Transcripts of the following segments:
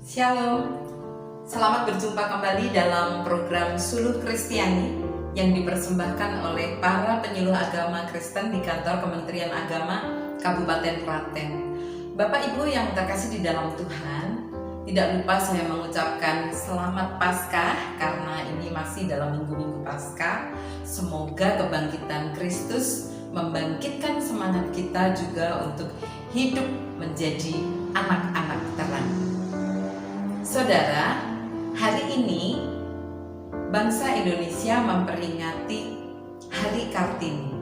Shalom, selamat berjumpa kembali dalam program Suluh Kristiani yang dipersembahkan oleh para penyuluh agama Kristen di kantor Kementerian Agama Kabupaten Klaten. Bapak Ibu yang terkasih di dalam Tuhan, tidak lupa saya mengucapkan selamat Paskah karena ini masih dalam minggu-minggu Paskah. Semoga kebangkitan Kristus membangkitkan semangat kita juga untuk hidup menjadi anak-anak terang. Saudara, hari ini bangsa Indonesia memperingati Hari Kartini.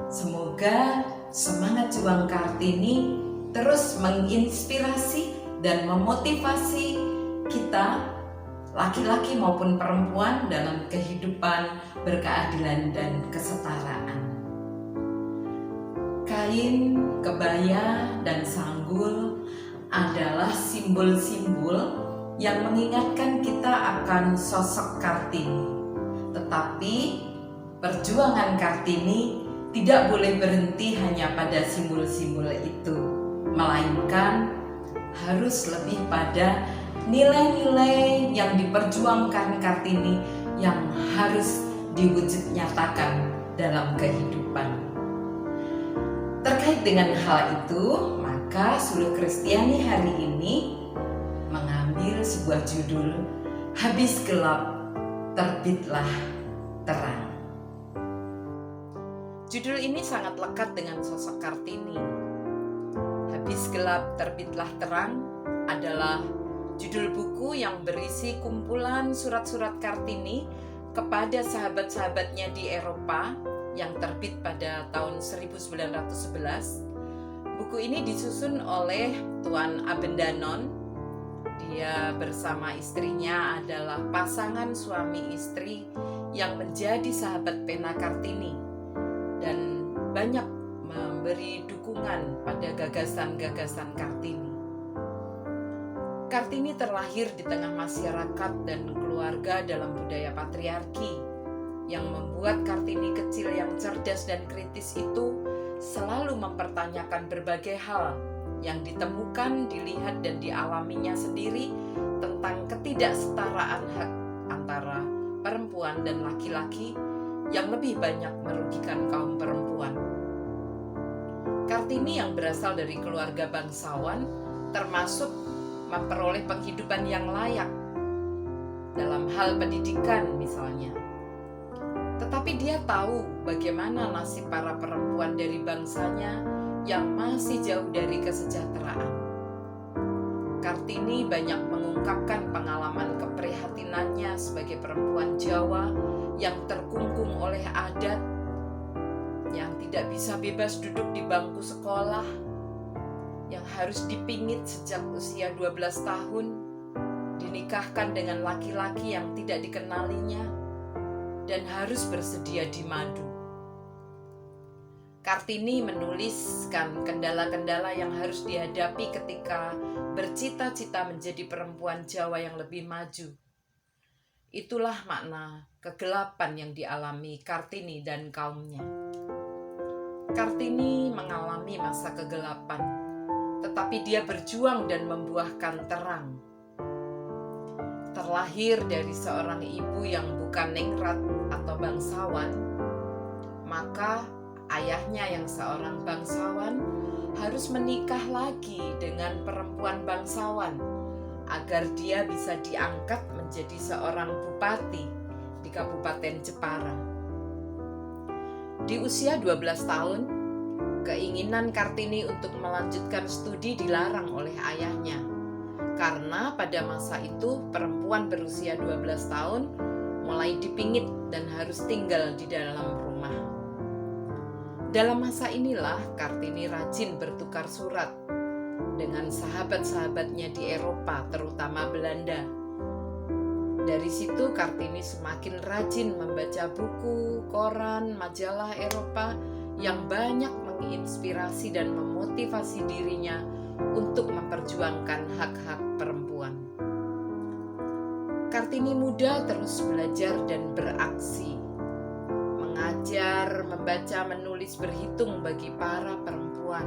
Semoga semangat juang Kartini terus menginspirasi dan memotivasi kita, laki-laki maupun perempuan, dalam kehidupan berkeadilan dan kesetaraan. Kain, kebaya, dan sanggul adalah simbol-simbol yang mengingatkan kita akan sosok Kartini. Tetapi perjuangan Kartini tidak boleh berhenti hanya pada simbol-simbol itu, melainkan harus lebih pada nilai-nilai yang diperjuangkan Kartini yang harus diwujud nyatakan dalam kehidupan. Terkait dengan hal itu, maka Suluh Kristiani hari ini mengambil sebuah judul, Habis Gelap, Terbitlah Terang. Judul ini sangat lekat dengan sosok Kartini. Habis Gelap, Terbitlah Terang adalah judul buku yang berisi kumpulan surat-surat Kartini kepada sahabat-sahabatnya di Eropa yang terbit pada tahun 1911. Buku ini disusun oleh Tuan Abendanon. Dia bersama istrinya adalah pasangan suami istri yang menjadi sahabat pena Kartini dan banyak memberi dukungan pada gagasan-gagasan Kartini. Kartini terlahir di tengah masyarakat dan keluarga dalam budaya patriarki. Yang membuat Kartini kecil yang cerdas dan kritis itu selalu mempertanyakan berbagai hal yang ditemukan, dilihat, dan dialaminya sendiri tentang ketidaksetaraan hak antara perempuan dan laki-laki yang lebih banyak merugikan kaum perempuan. Kartini yang berasal dari keluarga bangsawan termasuk memperoleh penghidupan yang layak dalam hal pendidikan misalnya. Tetapi dia tahu bagaimana nasib para perempuan dari bangsanya yang masih jauh dari kesejahteraan. Kartini banyak mengungkapkan pengalaman keprihatinannya sebagai perempuan Jawa yang terkungkung oleh adat, yang tidak bisa bebas duduk di bangku sekolah, yang harus dipingit sejak usia 12 tahun, dinikahkan dengan laki-laki yang tidak dikenalinya, dan harus bersedia dimadu. Kartini menuliskan kendala-kendala yang harus dihadapi ketika bercita-cita menjadi perempuan Jawa yang lebih maju. Itulah makna kegelapan yang dialami Kartini dan kaumnya. Kartini mengalami masa kegelapan, tetapi dia berjuang dan membuahkan terang. Terlahir dari seorang ibu yang bukan ningrat atau bangsawan, maka ayahnya yang seorang bangsawan harus menikah lagi dengan perempuan bangsawan agar dia bisa diangkat menjadi seorang bupati di Kabupaten Jepara. Di usia 12 tahun, keinginan Kartini untuk melanjutkan studi dilarang oleh ayahnya. Karena pada masa itu perempuan berusia 12 tahun mulai dipingit dan harus tinggal di dalam rumah. Dalam masa inilah Kartini rajin bertukar surat dengan sahabat-sahabatnya di Eropa, terutama Belanda. Dari situ Kartini semakin rajin membaca buku, koran, majalah Eropa yang banyak menginspirasi dan memotivasi dirinya untuk memperjuangkan hak-hak perempuan. Kartini muda terus belajar dan beraksi, mengajar, membaca, menulis, berhitung bagi para perempuan.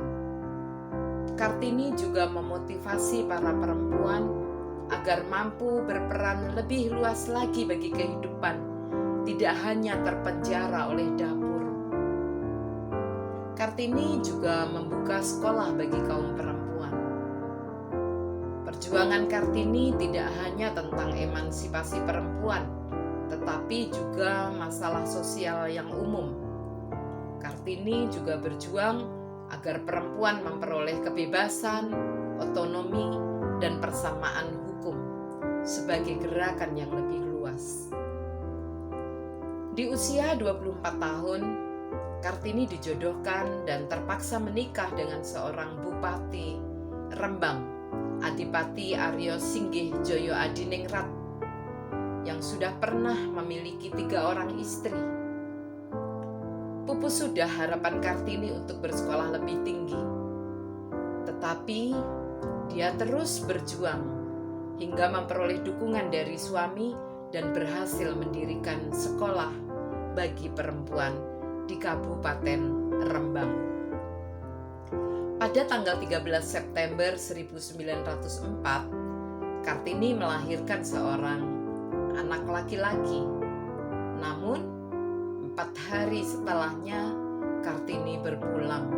Kartini juga memotivasi para perempuan agar mampu berperan lebih luas lagi bagi kehidupan, tidak hanya terpenjara oleh dapur. Kartini juga membuka sekolah bagi kaum perempuan. Perjuangan Kartini tidak hanya tentang emansipasi perempuan, tetapi juga masalah sosial yang umum. Kartini juga berjuang agar perempuan memperoleh kebebasan, otonomi, dan persamaan hukum sebagai gerakan yang lebih luas. Di usia 24 tahun, Kartini dijodohkan dan terpaksa menikah dengan seorang Bupati Rembang, Adipati Aryo Singgih Joyo Adiningrat, yang sudah pernah memiliki 3 orang istri. Pupus sudah harapan Kartini untuk bersekolah lebih tinggi. Tetapi dia terus berjuang hingga memperoleh dukungan dari suami dan berhasil mendirikan sekolah bagi perempuan di Kabupaten Rembang. Pada tanggal 13 September 1904, Kartini melahirkan seorang anak laki-laki. Namun 4 hari setelahnya, Kartini berpulang.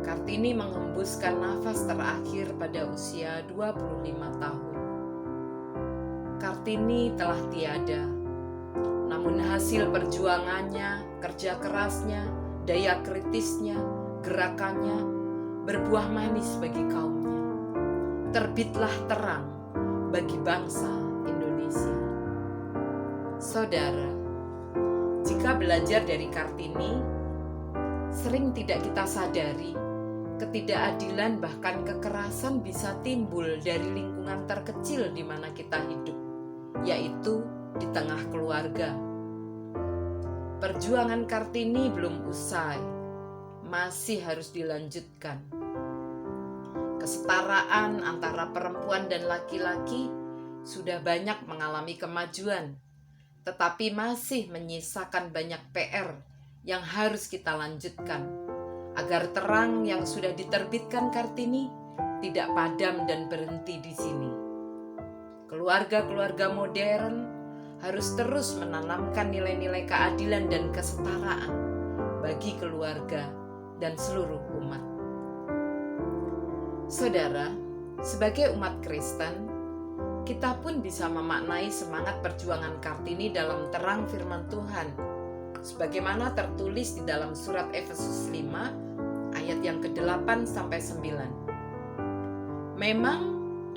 Kartini menghembuskan nafas terakhir pada usia 25 tahun. Kartini telah tiada, namun hasil perjuangannya, kerja kerasnya, daya kritisnya, gerakannya berbuah manis bagi kaumnya. Terbitlah terang bagi bangsa Indonesia. Saudara, jika belajar dari Kartini, sering tidak kita sadari ketidakadilan bahkan kekerasan bisa timbul dari lingkungan terkecil di mana kita hidup, yaitu di tengah keluarga. Perjuangan Kartini belum usai, masih harus dilanjutkan. Kesetaraan antara perempuan dan laki-laki sudah banyak mengalami kemajuan, tetapi masih menyisakan banyak PR yang harus kita lanjutkan agar terang yang sudah diterbitkan Kartini tidak padam dan berhenti di sini. Keluarga-keluarga modern harus terus menanamkan nilai-nilai keadilan dan kesetaraan bagi keluarga dan seluruh umat. Saudara, sebagai umat Kristen, kita pun bisa memaknai semangat perjuangan Kartini dalam terang firman Tuhan, sebagaimana tertulis di dalam surat Efesus 5 ayat yang ke-8 sampai 9. Memang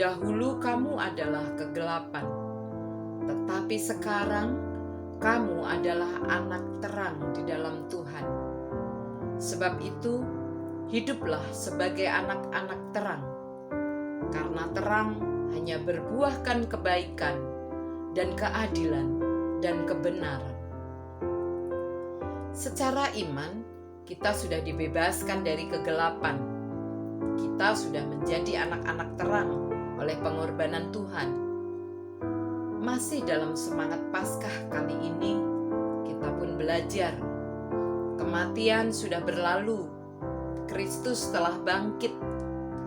dahulu kamu adalah kegelapan, tetapi sekarang kamu adalah anak terang di dalam Tuhan. Sebab itu, hiduplah sebagai anak-anak terang, karena terang hanya berbuahkan kebaikan dan keadilan dan kebenaran. Secara iman, kita sudah dibebaskan dari kegelapan. Kita sudah menjadi anak-anak terang oleh pengorbanan Tuhan. Masih dalam semangat Paskah kali ini, kita pun belajar. Kematian sudah berlalu, Kristus telah bangkit,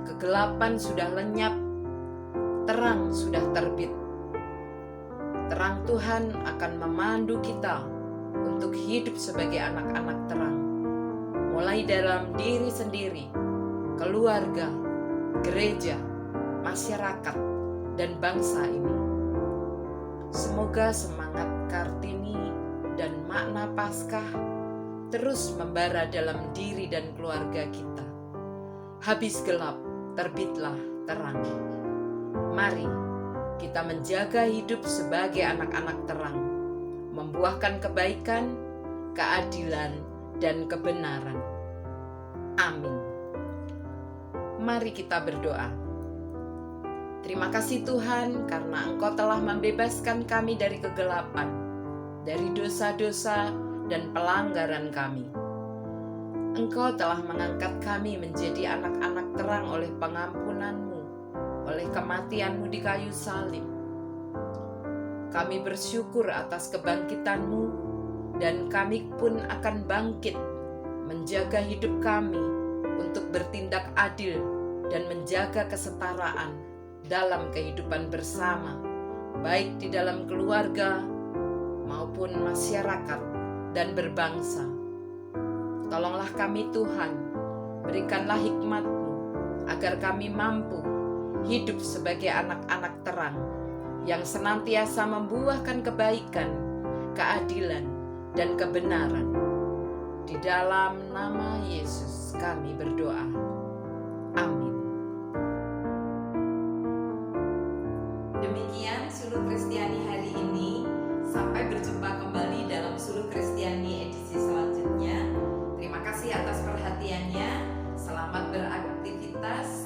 kegelapan sudah lenyap, terang sudah terbit. Terang Tuhan akan memandu kita untuk hidup sebagai anak-anak terang, mulai dalam diri sendiri, keluarga, gereja, masyarakat, dan bangsa ini. Semoga semangat Kartini dan makna Paskah terus membara dalam diri dan keluarga kita. Habis gelap, terbitlah terang. Mari kita menjaga hidup sebagai anak-anak terang, membuahkan kebaikan, keadilan, dan kebenaran. Amin. Mari kita berdoa. Terima kasih Tuhan, karena Engkau telah membebaskan kami dari kegelapan, dari dosa-dosa dan pelanggaran kami. Engkau telah mengangkat kami menjadi anak-anak terang oleh pengampunan-Mu, oleh kematian-Mu di kayu salib. Kami bersyukur atas kebangkitan-Mu, dan kami pun akan bangkit menjaga hidup kami untuk bertindak adil dan menjaga kesetaraan dalam kehidupan bersama, baik di dalam keluarga maupun masyarakat dan berbangsa. Tolonglah kami Tuhan, berikanlah hikmat-Mu agar kami mampu hidup sebagai anak-anak terang yang senantiasa membuahkan kebaikan, keadilan, dan kebenaran. Di dalam nama Yesus kami berdoa. Amin. Demikian Suluh Kristiani hari ini. Sampai berjumpa kembali dalam Suluh Kristiani edisi selanjutnya. Terima kasih atas perhatiannya. Selamat beraktivitas.